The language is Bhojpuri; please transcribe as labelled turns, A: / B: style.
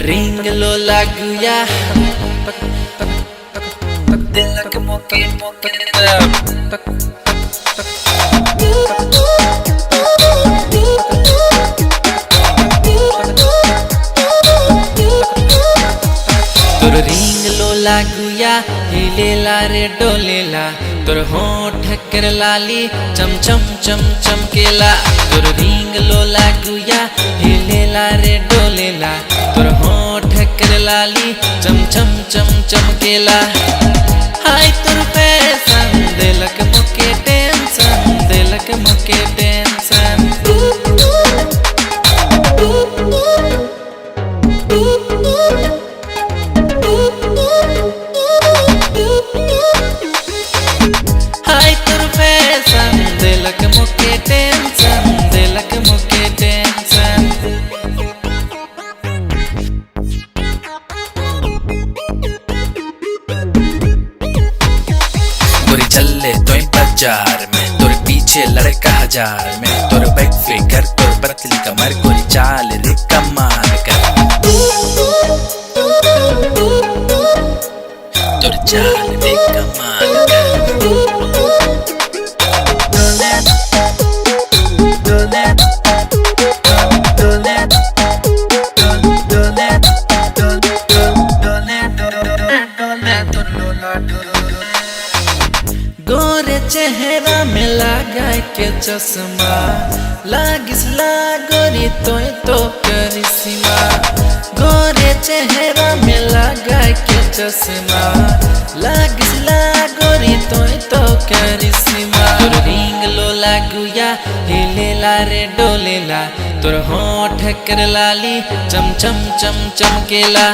A: Ring lola guya dilak moke moke तोर रिंग लोला गुया हिलेला रे डोलेला तोर होठ कर लाली चम चम चम चमकेला तोर रिंग लोला गुया हिलेला रे डोलेला तोर होठ कर लाली चम चम चम चमकेला हाय तोर फैशन दिलक मुके टेंशन दिलक मुके टेंशन हाय तोर फैशन दिलक मुके टेंशन दिलक मुके टेंशन गोरी चले तो बाजार में तोर पीछे लड़का हजार में तोर बैक फिगर तोर पतली कमर गोरी चाल रे कमाल कर तोर चाल रे कमाल कर गोरे चेहरा में लगा के चश्मा लागिस लागोरी तो करिश्मा गोरे चेहरा में लगा के चश्मा लागिस लागोरी तो करिश्मा तोर रिंग लोला गुया हिलेला रे डोलेला तोर होठ कर लाली चम चम चम चमकेला